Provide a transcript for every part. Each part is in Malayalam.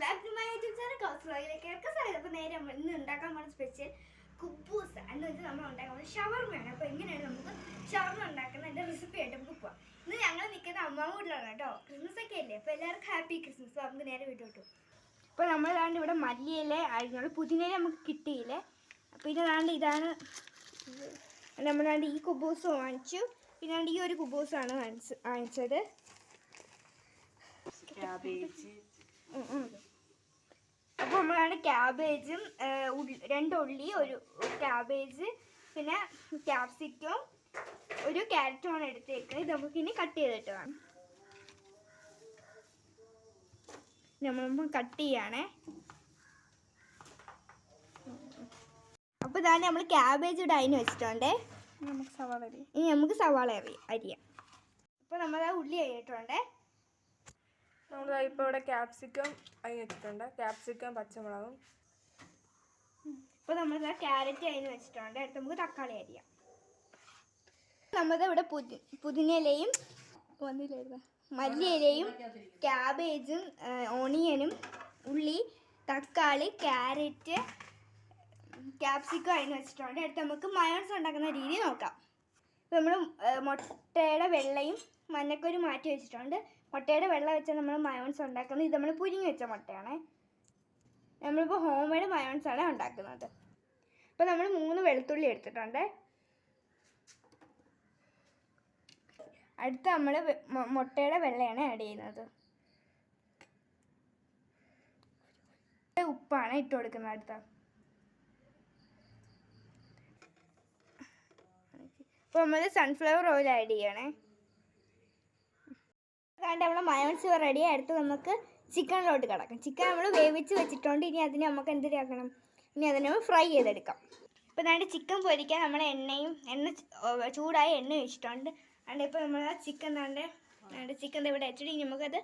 Back to my YouTube channel കൗസലയിലേക്ക് അപ്പോൾ നേരെ നമ്മൾ ഇന്ന് ഉണ്ടാക്കാൻ പോകുന്ന സ്പെഷ്യൽ കുബൂസ എന്ന് വെച്ചാൽ നമ്മൾ ഉണ്ടാക്കാൻ പോകുന്നത് ഷവർമയാണ്. അപ്പോൾ എങ്ങനെയാണ് നമുക്ക് ഷവർമ ഉണ്ടാക്കുന്നത് എൻ്റെ റെസിപ്പി ആയിട്ട് നമുക്ക് പോവാം. ഇന്ന് ഞങ്ങൾ നിൽക്കുന്ന അമ്മ വീട്ടിലാണ് കേട്ടോ. ക്രിസ്മസ് ഒക്കെ അല്ലേ, അപ്പോൾ എല്ലാവർക്കും ഹാപ്പി ക്രിസ്മസ്. അപ്പോൾ നമുക്ക് നേരെ വീട്ടിൽ കിട്ടും. അപ്പോൾ നമ്മൾ ഇതാണ്ട് ഇവിടെ മല്ലിയില ആയിരുന്നു, പുതിനയില നമുക്ക് കിട്ടിയില്ലേ. അപ്പോൾ ഇതാണ് നമ്മളാണ്ട് ഈ കുബൂസ് വാങ്ങിച്ചു. പിന്നെ ഈ ഒരു കുബൂസാണ് വാങ്ങിച്ചത്. അപ്പോൾ നമ്മളാണ് ക്യാബേജും 2 ഉള്ളി, ഒരു ക്യാബേജ്, പിന്നെ ക്യാപ്സിക്കം, ഒരു ക്യാരറ്റുമാണ് എടുത്തേക്കുന്നത്. ഇത് നമുക്കിനി കട്ട് ചെയ്തിട്ട് വേണം. നമ്മൾ കട്ട് ചെയ്യണേ. അപ്പോൾ ഇതാണ് നമ്മൾ ക്യാബേജ് ഇവിടെ അതിന് വെച്ചിട്ടുണ്ട്. ഇനി നമുക്ക് സവാള അരിയാം. അപ്പോൾ നമ്മൾ ഉള്ളി അരിയിട്ടുണ്ട്. നമ്മൾ ഇപ്പോൾ ഇവിടെ ക്യാപ്സിക്കം അതിന് വെച്ചിട്ടുണ്ട്. ക്യാപ്സിക്കം, പച്ചമുളകും. ഇപ്പോൾ നമ്മൾ ക്യാരറ്റ് അതിന് വെച്ചിട്ടുണ്ട്. അടുത്ത് നമുക്ക് തക്കാളി അരിയാം. നമ്മളിവിടെ പുതിനയിലയും മല്ലിയിലയും ക്യാബേജും ഓണിയനും ഉള്ളി, തക്കാളി, ക്യാരറ്റ്, ക്യാപ്സിക്കം അതിന് വെച്ചിട്ടുണ്ട്. അടുത്ത് നമുക്ക് മയോണൈസ് ഉണ്ടാക്കുന്ന രീതി നോക്കാം. ഇപ്പോൾ നമ്മൾ മുട്ടയുടെ വെള്ളയും മഞ്ഞക്കൊരു മാറ്റി വെച്ചിട്ടുണ്ട്. മുട്ടയുടെ വെള്ളം വെച്ചാൽ നമ്മൾ മയോണൈസ് ഉണ്ടാക്കുന്നത്. ഇത് നമ്മൾ പുരിങ്ങി വെച്ച മുട്ടയാണ്. നമ്മളിപ്പോൾ ഹോം മെയ്ഡ് മയോണൈസാണ് ഉണ്ടാക്കുന്നത്. ഇപ്പോൾ നമ്മൾ 3 വെളുത്തുള്ളി എടുത്തിട്ടുണ്ട്. അടുത്ത് നമ്മൾ മുട്ടയുടെ വെള്ളയാണ് ആഡ് ചെയ്യുന്നത്. ഉപ്പാണ് ഇട്ട് കൊടുക്കുന്നത്. അടുത്ത ഇപ്പോൾ നമ്മൾ സൺഫ്ലവർ ഓയിൽ ആഡ് ചെയ്യണേ. കാരണം നമ്മൾ മയോണൈസ് റെഡി. അടുത്ത് നമുക്ക് ചിക്കനിലോട്ട് കിടക്കാം. ചിക്കൻ നമ്മൾ വേവിച്ച് വെച്ചിട്ടുണ്ട്. ഇനി അതിന് നമുക്ക് എന്തിനാക്കണം, ഇനി അതിനെ ഫ്രൈ ചെയ്തെടുക്കാം. ഇപ്പോൾ അതാണ്ട് ചിക്കൻ പൊരിക്കാൻ നമ്മൾ എണ്ണ ചൂടായ എണ്ണ വെച്ചിട്ടുണ്ട്. അതുകൊണ്ട് ഇപ്പോൾ നമ്മൾ ആ ചിക്കൻ ചിക്കൻ ഇവിടെ വെച്ചിട്ട് ഇനി നമുക്കത്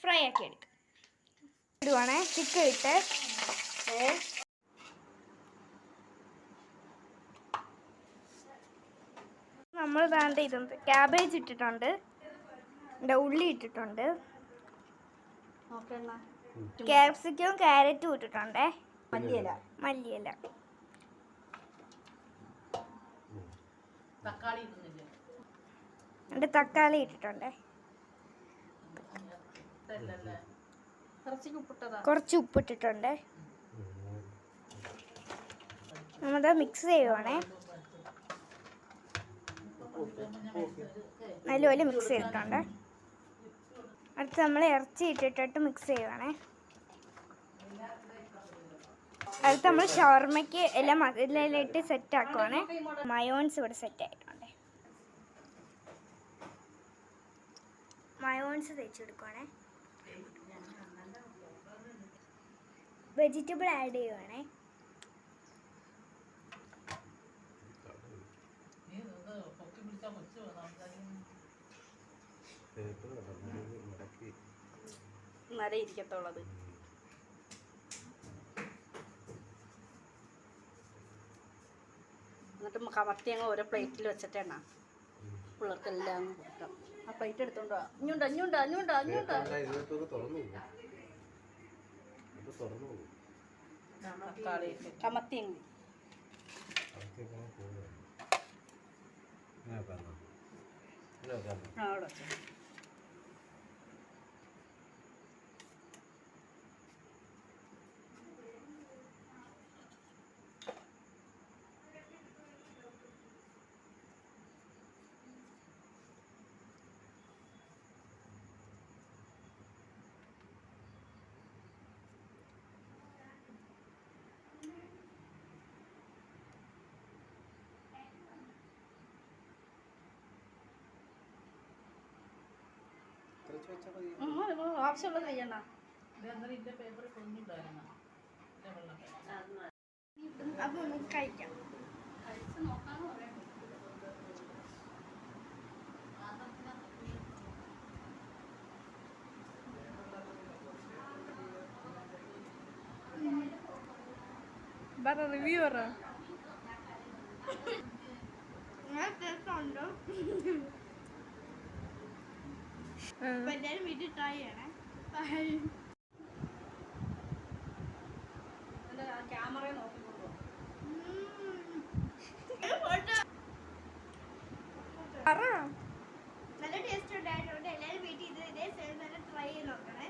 ഫ്രൈ ആക്കി എടുക്കാം. ഇടുവാണേ ചിക്കൻ ഇട്ട്. നമ്മൾ ഇതാണ്ട് ഇതുണ്ട് ക്യാബേജ് ഇട്ടിട്ടുണ്ട്, ഉള്ളി ഇട്ടിട്ടുണ്ട്, ക്യാപ്സിക്കവും ക്യാരറ്റും ഇട്ടിട്ടുണ്ട്, മല്ലിയില, തക്കാളി ഇട്ടിട്ടുണ്ട്, കുറച്ച് ഉപ്പിട്ടിട്ടുണ്ട്. നമ്മളത് മിക്സ് ചെയ്യുവാണേ. നല്ലപോലെ മിക്സ് ചെയ്തിട്ടുണ്ട്. അടുത്ത് നമ്മൾ ഇറച്ചി ഇട്ടിട്ട് മിക്സ് ചെയ്യുവാണേ. അടുത്ത് നമ്മൾ ഷവർമയ്ക്ക് എല്ലാം മസാലയിലിട്ട് സെറ്റ് ആക്കുവാണേ. മയോണൈസ് ഇവിടെ സെറ്റ് ആയിട്ടുണ്ട്. മയോണൈസ് തേച്ച് കൊടുക്കുവാണേ. Vegetable add ചെയ്യുവാണേ. നരയിരിക്കത്തുള്ളത്. എന്നിട്ട് കമർത്തി അങ്ങ് ഓരോ പ്ലേറ്റിൽ വെച്ചിട്ടാണ് പിള്ളേർക്കെല്ലാം കൊടുക്കാം. ആ പ്ലേറ്റ് എടുത്തോണ്ടോ കമത്തി അവിടെ ആവശ്യമുള്ളത് ചെയ്യണ്ട. അപ്പോൾ നമുക്ക് കഴിക്കാം. റിവ്യൂ പറ. എല്ലാവരും വീട്ടിൽ ട്രൈ ചെയ്യണേ. പറ. നല്ല ടേസ്റ്റ് ഉണ്ടായിട്ടുണ്ട്. എല്ലാവരും വീട്ടിൽ ഇതേ സെയിം തന്നെ ട്രൈ ചെയ്ത് നോക്കണേ.